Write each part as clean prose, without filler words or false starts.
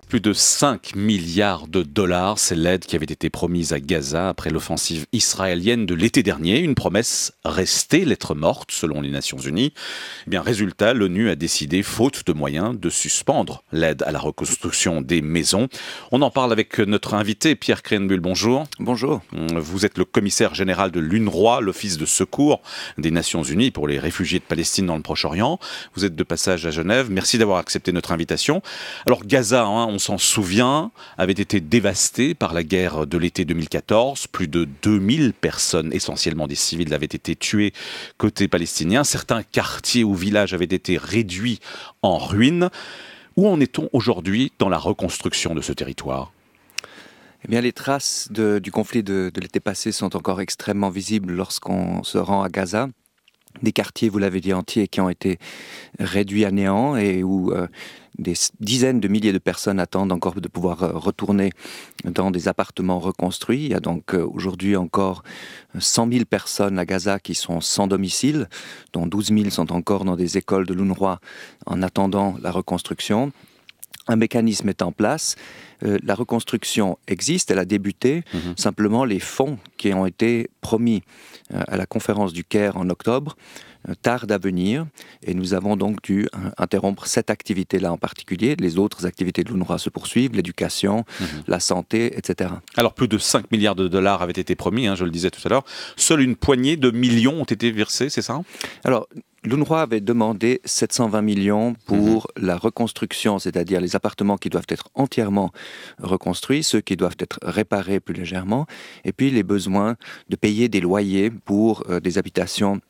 Plus de 5 milliards de dollars, c'est l'aide qui avait été promise à Gaza après l'offensive israélienne de l'été dernier. Une promesse restée lettre morte, selon les Nations Unies. Résultat, l'ONU a décidé, faute de moyens, de suspendre l'aide à la reconstruction des maisons. On en parle avec notre invité, Pierre Krenbuhl. Bonjour. Bonjour. Vous êtes le commissaire général de l'UNRWA, l'Office de secours des Nations Unies pour les réfugiés de Palestine dans le Proche-Orient. Vous êtes de passage à Genève. Merci d'avoir accepté notre invitation. Alors Gaza, on s'en souvient, avait été dévasté par la guerre de l'été 2014. Plus de 2000 personnes, essentiellement des civils, avaient été tuées côté palestinien. Certains quartiers ou villages avaient été réduits en ruines. Où en est-on aujourd'hui dans la reconstruction de ce territoire ? Les traces du conflit de l'été passé sont encore extrêmement visibles lorsqu'on se rend à Gaza. Des quartiers, vous l'avez dit, entiers qui ont été réduits à néant et où des dizaines de milliers de personnes attendent encore de pouvoir retourner dans des appartements reconstruits. Il y a donc aujourd'hui encore 100 000 personnes à Gaza qui sont sans domicile, dont 12 000 sont encore dans des écoles de l'UNRWA en attendant la reconstruction. Un mécanisme est en place. La reconstruction existe, elle a débuté. Simplement, les fonds qui ont été promis à la conférence du Caire en octobre tardent à venir. Et nous avons donc dû interrompre cette activité-là en particulier. Les autres activités de l'UNRWA se poursuivent, l'éducation, la santé, etc. Alors, plus de 5 milliards de dollars avaient été promis, je le disais tout à l'heure. Seule une poignée de millions ont été versés, c'est ça ? Alors, l'UNRWA avait demandé 720 millions pour la reconstruction, c'est-à-dire les appartements qui doivent être entièrement reconstruits, ceux qui doivent être réparés plus légèrement, et puis les besoins de payer des loyers pour des habitations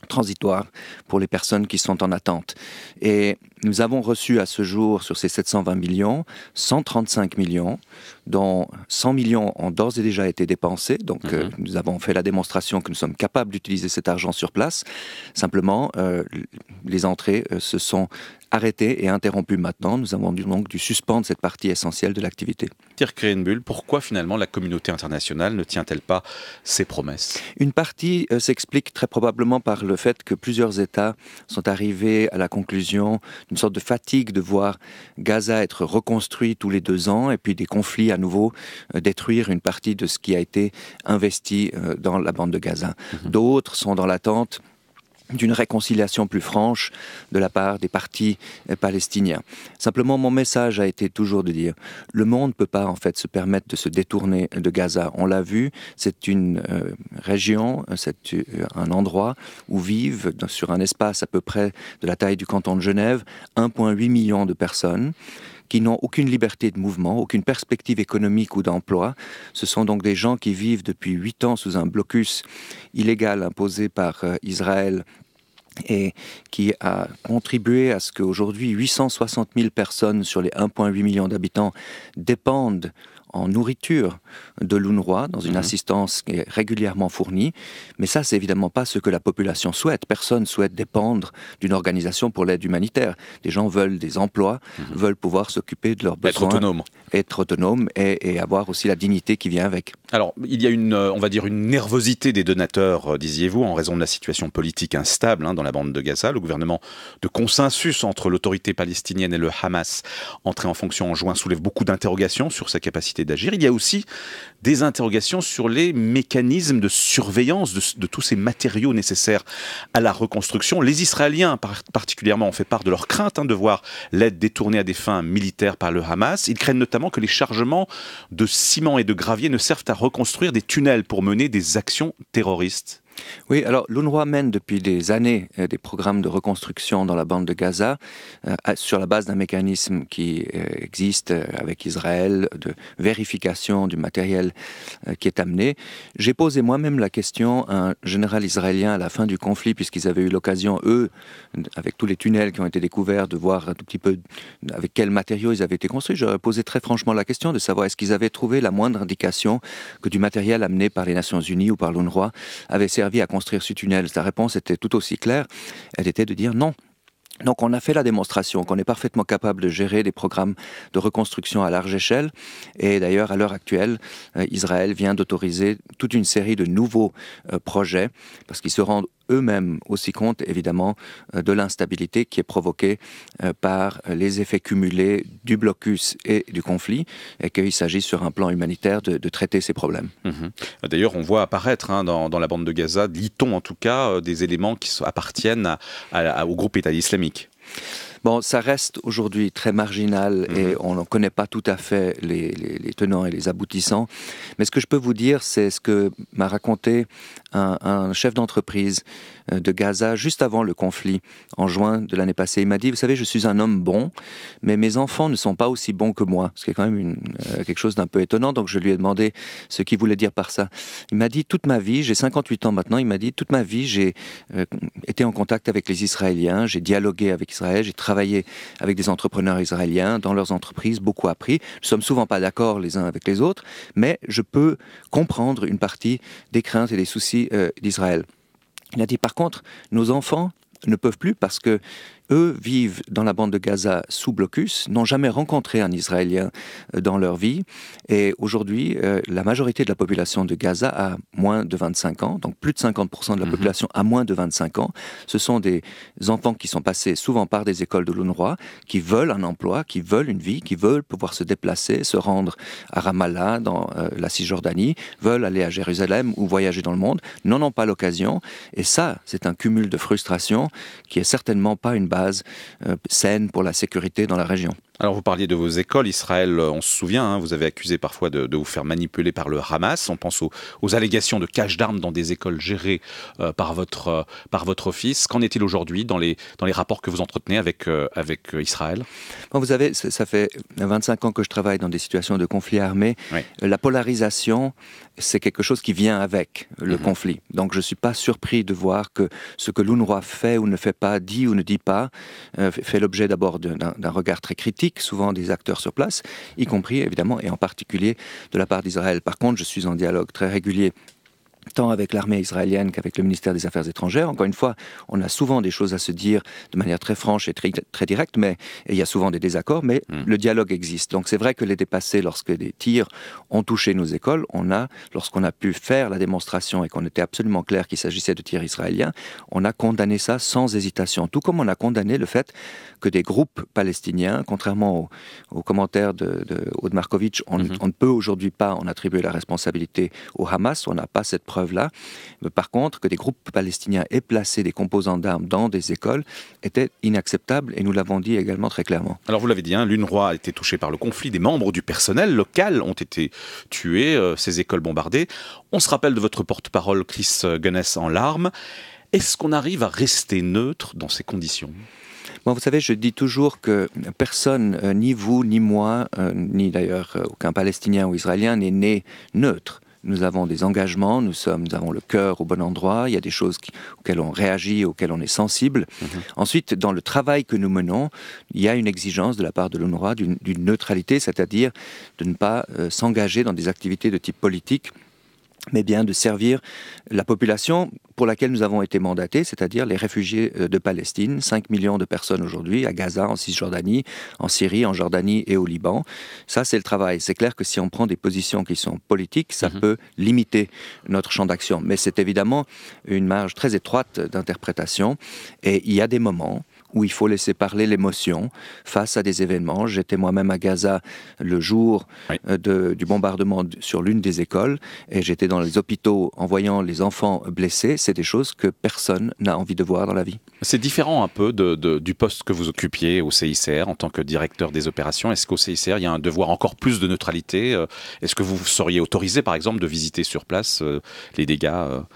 transitoires pour les personnes qui sont en attente. Et nous avons reçu à ce jour, sur ces 720 millions, 135 millions, dont 100 millions ont d'ores et déjà été dépensés. Donc nous avons fait la démonstration que nous sommes capables d'utiliser cet argent sur place. Simplement, les entrées se sont arrêtées et interrompues maintenant. Nous avons donc dû suspendre cette partie essentielle de l'activité. Pierre Krenbuhl, pourquoi finalement la communauté internationale ne tient-elle pas ses promesses ? Une partie s'explique très probablement par le fait que plusieurs États sont arrivés à la conclusion d'une sorte de fatigue de voir Gaza être reconstruit tous les 2 ans et puis des conflits à nouveau détruire une partie de ce qui a été investi dans la bande de Gaza. D'autres sont dans l'attente d'une réconciliation plus franche de la part des partis palestiniens. Simplement, mon message a été toujours de dire le monde ne peut pas en fait se permettre de se détourner de Gaza. On l'a vu, c'est une région, c'est un endroit où vivent sur un espace à peu près de la taille du canton de Genève 1,8 million de personnes qui n'ont aucune liberté de mouvement, aucune perspective économique ou d'emploi. Ce sont donc des gens qui vivent depuis 8 ans sous un blocus illégal imposé par Israël et qui a contribué à ce qu'aujourd'hui 860 000 personnes sur les 1,8 million d'habitants dépendent en nourriture de l'UNRWA, dans une assistance qui est régulièrement fournie. Mais ça, c'est évidemment pas ce que la population souhaite. Personne souhaite dépendre d'une organisation pour l'aide humanitaire. Des gens veulent des emplois, veulent pouvoir s'occuper de leurs besoins. Être autonome et avoir aussi la dignité qui vient avec. Alors, il y a on va dire une nervosité des donateurs, disiez-vous, en raison de la situation politique instable dans la bande de Gaza. Le gouvernement de consensus entre l'autorité palestinienne et le Hamas, entré en fonction en juin, soulève beaucoup d'interrogations sur sa capacité d'agir. Il y a aussi des interrogations sur les mécanismes de surveillance de tous ces matériaux nécessaires à la reconstruction. Les Israéliens, particulièrement, ont fait part de leur crainte de voir l'aide détournée à des fins militaires par le Hamas. Ils craignent notamment que les chargements de ciment et de gravier ne servent à reconstruire des tunnels pour mener des actions terroristes. Oui, alors l'UNRWA mène depuis des années des programmes de reconstruction dans la bande de Gaza sur la base d'un mécanisme qui existe avec Israël de vérification du matériel qui est amené. J'ai posé moi-même la question à un général israélien à la fin du conflit, puisqu'ils avaient eu l'occasion, eux, avec tous les tunnels qui ont été découverts, de voir un tout petit peu avec quels matériaux ils avaient été construits. J'aurais posé très franchement la question de savoir est-ce qu'ils avaient trouvé la moindre indication que du matériel amené par les Nations Unies ou par l'UNRWA avait servi à construire ce tunnel. Sa réponse était tout aussi claire. Elle était de dire non. Donc on a fait la démonstration qu'on est parfaitement capable de gérer des programmes de reconstruction à large échelle. Et d'ailleurs, à l'heure actuelle, Israël vient d'autoriser toute une série de nouveaux projets, parce qu'ils se rendent eux-mêmes aussi compte, évidemment, de l'instabilité qui est provoquée par les effets cumulés du blocus et du conflit, et qu'il s'agit sur un plan humanitaire de traiter ces problèmes. D'ailleurs, on voit apparaître dans la bande de Gaza, lit-on en tout cas, des éléments qui appartiennent au groupe État islamique. Bon, ça reste aujourd'hui très marginal et on ne connaît pas tout à fait les tenants et les aboutissants. Mais ce que je peux vous dire, c'est ce que m'a raconté un chef d'entreprise de Gaza juste avant le conflit, en juin de l'année passée. Il m'a dit, vous savez, je suis un homme bon, mais mes enfants ne sont pas aussi bons que moi. Ce qui est quand même quelque chose d'un peu étonnant. Donc je lui ai demandé ce qu'il voulait dire par ça. Il m'a dit, toute ma vie, j'ai 58 ans maintenant, il m'a dit, toute ma vie, j'ai été en contact avec les Israéliens, j'ai dialogué avec Israël, j'ai travaillé avec des entrepreneurs israéliens dans leurs entreprises, beaucoup appris. Nous ne sommes souvent pas d'accord les uns avec les autres, mais je peux comprendre une partie des craintes et des soucis d'Israël. Il a dit, par contre, nos enfants ne peuvent plus parce que eux vivent dans la bande de Gaza sous blocus, n'ont jamais rencontré un Israélien dans leur vie. Et aujourd'hui, la majorité de la population de Gaza a moins de 25 ans, donc plus de 50% de la population a moins de 25 ans. Ce sont des enfants qui sont passés souvent par des écoles de l'UNRWA, qui veulent un emploi, qui veulent une vie, qui veulent pouvoir se déplacer, se rendre à Ramallah, dans la Cisjordanie, veulent aller à Jérusalem ou voyager dans le monde, n'en ont pas l'occasion. Et ça, c'est un cumul de frustration qui est certainement pas une base saine pour la sécurité dans la région. Alors vous parliez de vos écoles, Israël, on se souvient, vous avez accusé parfois de vous faire manipuler par le Hamas. On pense aux allégations de cache d'armes dans des écoles gérées par votre fils. Qu'en est-il aujourd'hui dans les rapports que vous entretenez avec Israël ? Bon, vous savez, ça fait 25 ans que je travaille dans des situations de conflit armé. Oui. La polarisation, c'est quelque chose qui vient avec le conflit. Donc je ne suis pas surpris de voir que ce que l'UNRWA fait ou ne fait pas, dit ou ne dit pas, fait l'objet d'abord d'un regard très critique, souvent des acteurs sur place, y compris évidemment et en particulier de la part d'Israël. Par contre, je suis en dialogue très régulier tant avec l'armée israélienne qu'avec le ministère des Affaires étrangères. Encore une fois, on a souvent des choses à se dire de manière très franche et très directe, mais il y a souvent des désaccords, mais le dialogue existe. Donc c'est vrai que l'été passé, lorsque des tirs ont touché nos écoles, lorsqu'on a pu faire la démonstration et qu'on était absolument clair qu'il s'agissait de tirs israéliens, on a condamné ça sans hésitation. Tout comme on a condamné le fait que des groupes palestiniens, contrairement aux commentaires de Aude Markovitch, on ne peut aujourd'hui pas en attribuer la responsabilité au Hamas, on n'a pas cette preuve-là. Mais par contre, que des groupes palestiniens aient placé des composants d'armes dans des écoles était inacceptable et nous l'avons dit également très clairement. Alors vous l'avez dit, l'UNRWA a été touchée par le conflit, des membres du personnel local ont été tués, ces écoles bombardées. On se rappelle de votre porte-parole Chris Gunness en larmes. Est-ce qu'on arrive à rester neutre dans ces conditions ? Bon, vous savez, je dis toujours que personne, ni vous, ni moi, ni d'ailleurs aucun Palestinien ou Israélien n'est né neutre. Nous avons des engagements, nous avons le cœur au bon endroit, il y a des choses auxquelles on réagit, auxquelles on est sensible. Ensuite, dans le travail que nous menons, il y a une exigence de la part de l'UNRWA d'une neutralité, c'est-à-dire de ne pas s'engager dans des activités de type politique, mais bien de servir la population pour laquelle nous avons été mandatés, c'est-à-dire les réfugiés de Palestine, 5 millions de personnes aujourd'hui, à Gaza, en Cisjordanie, en Syrie, en Jordanie et au Liban. Ça, c'est le travail. C'est clair que si on prend des positions qui sont politiques, ça peut limiter notre champ d'action. Mais c'est évidemment une marge très étroite d'interprétation. Et il y a des moments où il faut laisser parler l'émotion face à des événements. J'étais moi-même à Gaza le jour du bombardement sur l'une des écoles et j'étais dans les hôpitaux en voyant les enfants blessés. C'est des choses que personne n'a envie de voir dans la vie. C'est différent un peu du poste que vous occupiez au CICR en tant que directeur des opérations. Est-ce qu'au CICR, il y a un devoir encore plus de neutralité ? Est-ce que vous seriez autorisé, par exemple, de visiter sur place les dégâts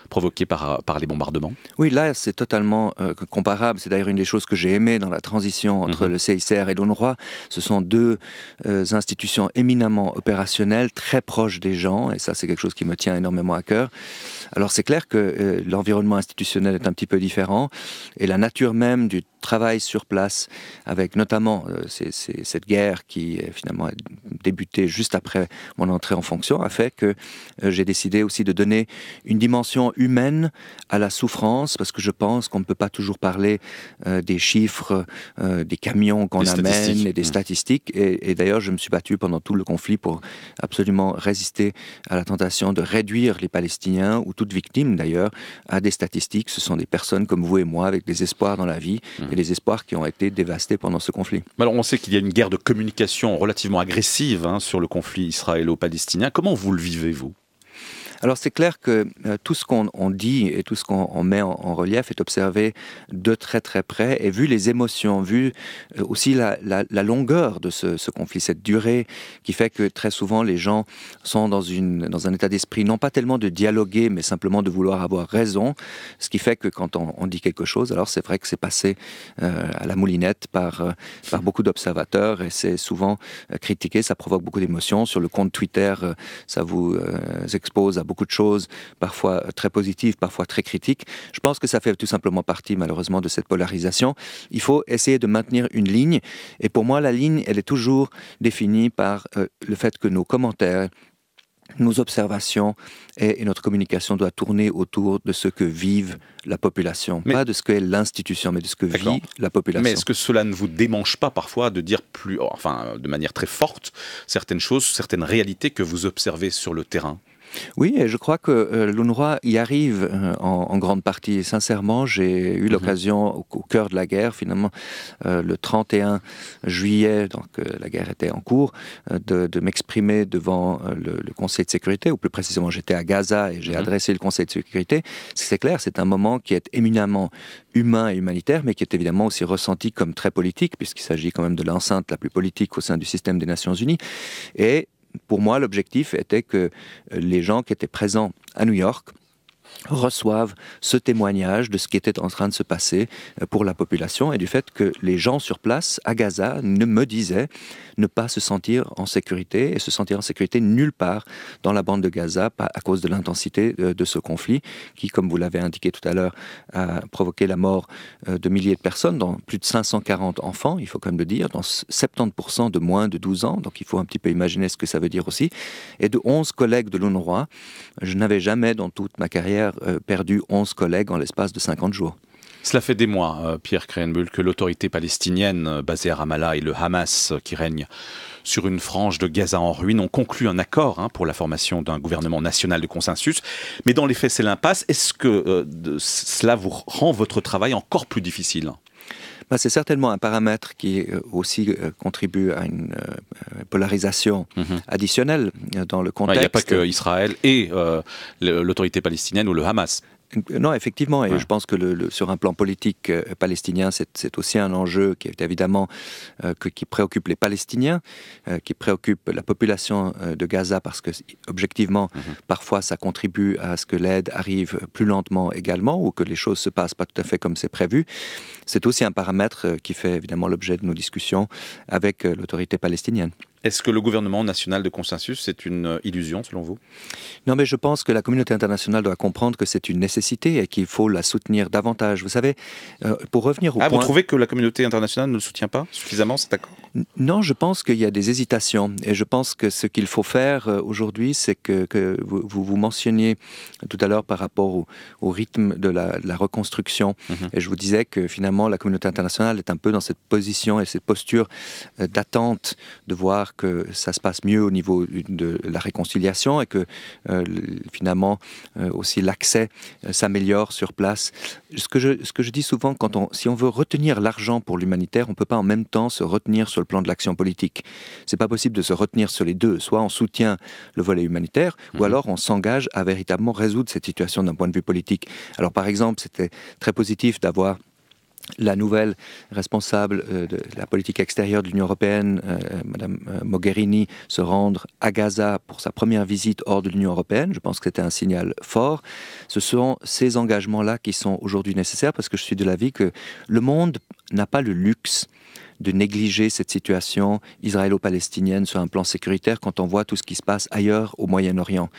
provoqués par les bombardements ? Oui, là, c'est totalement comparable. C'est d'ailleurs une des choses que j'ai aimé dans la transition entre le CICR et l'UNRWA. Ce sont deux institutions éminemment opérationnelles, très proches des gens, et ça, c'est quelque chose qui me tient énormément à cœur. Alors, c'est clair que l'environnement institutionnel est un petit peu différent, et la nature même du travail sur place, avec notamment cette guerre qui finalement a débuté juste après mon entrée en fonction, a fait que j'ai décidé aussi de donner une dimension humaine à la souffrance, parce que je pense qu'on ne peut pas toujours parler des chiffres chiffres, des camions qu'on amène et des statistiques. Et d'ailleurs, je me suis battu pendant tout le conflit pour absolument résister à la tentation de réduire les Palestiniens, ou toute victime d'ailleurs, à des statistiques. Ce sont des personnes comme vous et moi avec des espoirs dans la vie et des espoirs qui ont été dévastés pendant ce conflit. Alors on sait qu'il y a une guerre de communication relativement agressive sur le conflit israélo-palestinien. Comment vous le vivez, vous ? Alors c'est clair que tout ce qu'on dit et tout ce qu'on met en relief est observé de très très près, et vu les émotions, vu aussi la longueur de ce conflit, cette durée qui fait que très souvent les gens sont dans un état d'esprit non pas tellement de dialoguer mais simplement de vouloir avoir raison, ce qui fait que quand on dit quelque chose, alors c'est vrai que c'est passé à la moulinette par beaucoup d'observateurs, et c'est souvent critiqué, ça provoque beaucoup d'émotions. Sur le compte Twitter, ça vous expose à beaucoup de choses, parfois très positives, parfois très critiques. Je pense que ça fait tout simplement partie, malheureusement, de cette polarisation. Il faut essayer de maintenir une ligne, et pour moi, la ligne, elle est toujours définie par le fait que nos commentaires, nos observations et notre communication doivent tourner autour de ce que vive la population. Pas de ce qu'est l'institution, mais de ce que vit la population. Mais est-ce que cela ne vous démange pas parfois de dire de manière très forte, certaines choses, certaines réalités que vous observez sur le terrain ? Oui, et je crois que l'UNRWA y arrive en grande partie. Sincèrement, j'ai eu l'occasion, au cœur de la guerre, finalement, le 31 juillet, donc la guerre était en cours, de m'exprimer devant le Conseil de sécurité, ou plus précisément, j'étais à Gaza et j'ai adressé le Conseil de sécurité. C'est clair, c'est un moment qui est éminemment humain et humanitaire, mais qui est évidemment aussi ressenti comme très politique, puisqu'il s'agit quand même de l'enceinte la plus politique au sein du système des Nations Unies. Et pour moi, l'objectif était que les gens qui étaient présents à New York reçoivent ce témoignage de ce qui était en train de se passer pour la population, et du fait que les gens sur place à Gaza me disaient ne pas se sentir en sécurité, et se sentir en sécurité nulle part dans la bande de Gaza à cause de l'intensité de ce conflit qui, comme vous l'avez indiqué tout à l'heure, a provoqué la mort de milliers de personnes, dont plus de 540 enfants, il faut quand même le dire, dans 70% de moins de 12 ans, donc il faut un petit peu imaginer ce que ça veut dire aussi, et de 11 collègues de l'UNRWA. Je n'avais jamais dans toute ma carrière perdu 11 collègues en l'espace de 50 jours. Cela fait des mois, Pierre Krahenbuhl, que l'autorité palestinienne basée à Ramallah et le Hamas qui règne sur une frange de Gaza en ruine ont conclu un accord pour la formation d'un gouvernement national de consensus. Mais dans les faits, c'est l'impasse. Est-ce que cela vous rend votre travail encore plus difficile ? C'est certainement un paramètre qui aussi contribue à une polarisation additionnelle dans le contexte. Il n'y a pas que Israël et l'autorité palestinienne ou le Hamas. Non, effectivement, et je pense que sur un plan politique palestinien, c'est aussi un enjeu qui est évidemment qui préoccupe les Palestiniens, qui préoccupe la population de Gaza, parce que objectivement, parfois ça contribue à ce que l'aide arrive plus lentement également, ou que les choses se passent pas tout à fait comme c'est prévu. C'est aussi un paramètre qui fait évidemment l'objet de nos discussions avec l'autorité palestinienne. Est-ce que le gouvernement national de consensus, c'est une illusion selon vous ? Non, mais je pense que la communauté internationale doit comprendre que c'est une nécessité et qu'il faut la soutenir davantage. Vous savez, pour revenir au point... Vous trouvez que la communauté internationale ne le soutient pas suffisamment, cet accord ? Non, je pense qu'il y a des hésitations. Et je pense que ce qu'il faut faire aujourd'hui, c'est que vous mentionniez tout à l'heure par rapport au rythme de la reconstruction. Et je vous disais que finalement, la communauté internationale est un peu dans cette position et cette posture d'attente de voir que ça se passe mieux au niveau de la réconciliation, et que finalement aussi l'accès s'améliore sur place. Ce que je dis souvent, si on veut retenir l'argent pour l'humanitaire, on ne peut pas en même temps se retenir sur le plan de l'action politique. C'est pas possible de se retenir sur les deux. Soit on soutient le volet humanitaire, ou alors on s'engage à véritablement résoudre cette situation d'un point de vue politique. Alors par exemple, c'était très positif d'avoir la nouvelle responsable de la politique extérieure de l'Union européenne, Madame Mogherini, se rendre à Gaza pour sa première visite hors de l'Union européenne. Je pense que c'était un signal fort. Ce sont ces engagements-là qui sont aujourd'hui nécessaires, parce que je suis de l'avis que le monde n'a pas le luxe de négliger cette situation israélo-palestinienne sur un plan sécuritaire quand on voit tout ce qui se passe ailleurs au Moyen-Orient.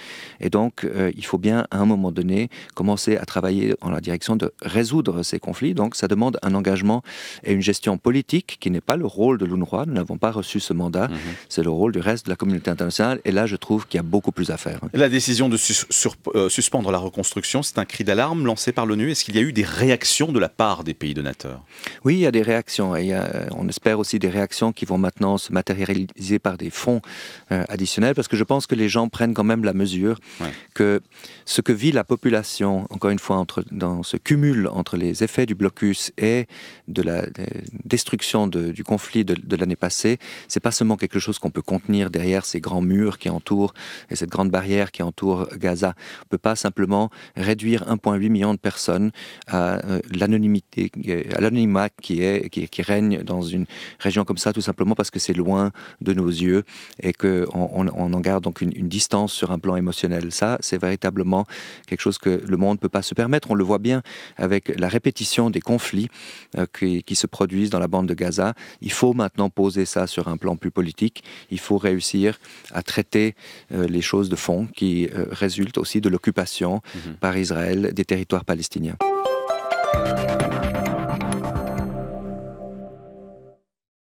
Et donc, il faut bien, à un moment donné, commencer à travailler en la direction de résoudre ces conflits. Donc, ça demande un engagement et une gestion politique qui n'est pas le rôle de l'UNRWA. Nous n'avons pas reçu ce mandat. C'est le rôle du reste de la communauté internationale. Et là, je trouve qu'il y a beaucoup plus à faire. La décision de suspendre la reconstruction, c'est un cri d'alarme lancé par l'ONU. Est-ce qu'il y a eu des réactions de la part des pays donateurs? Oui, il y a des réactions. Et on espère aussi des réactions qui vont maintenant se matérialiser par des fonds additionnels, parce que je pense que les gens prennent quand même la mesure que ce que vit la population, encore une fois, dans ce cumul entre les effets du blocus et de la destruction du conflit de l'année passée, c'est pas seulement quelque chose qu'on peut contenir derrière ces grands murs qui entourent et cette grande barrière qui entoure Gaza. On peut pas simplement réduire 1,8 million de personnes à l'anonymité, à l'anonymat qui règne dans une région comme ça, tout simplement parce que c'est loin de nos yeux et qu'on en garde donc une distance sur un plan émotionnel. Ça, c'est véritablement quelque chose que le monde ne peut pas se permettre. On le voit bien avec la répétition des conflits qui se produisent dans la bande de Gaza. Il faut maintenant poser ça sur un plan plus politique. Il faut réussir à traiter les choses de fond qui résultent aussi de l'occupation par Israël des territoires palestiniens.